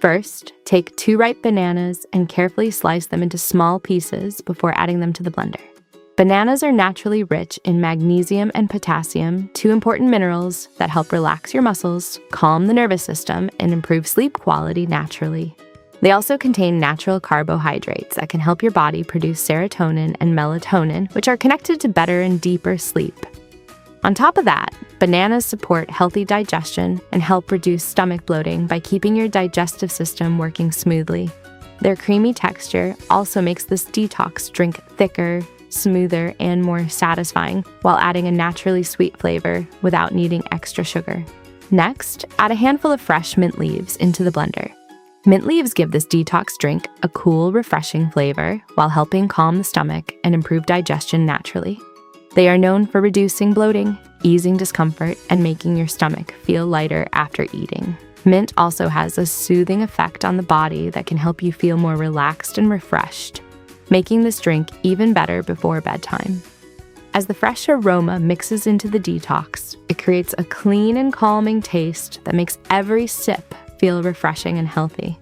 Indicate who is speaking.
Speaker 1: First, take 2 ripe bananas and carefully slice them into small pieces before adding them to the blender. Bananas are naturally rich in magnesium and potassium, 2 important minerals that help relax your muscles, calm the nervous system, and improve sleep quality naturally. They also contain natural carbohydrates that can help your body produce serotonin and melatonin, which are connected to better and deeper sleep. On top of that, bananas support healthy digestion and help reduce stomach bloating by keeping your digestive system working smoothly. Their creamy texture also makes this detox drink thicker, smoother, and more satisfying, while adding a naturally sweet flavor without needing extra sugar. Next, add a handful of fresh mint leaves into the blender. Mint leaves give this detox drink a cool, refreshing flavor while helping calm the stomach and improve digestion naturally. They are known for reducing bloating, easing discomfort, and making your stomach feel lighter after eating. Mint also has a soothing effect on the body that can help you feel more relaxed and refreshed, making this drink even better before bedtime. As the fresh aroma mixes into the detox, it creates a clean and calming taste that makes every sip feel refreshing and healthy.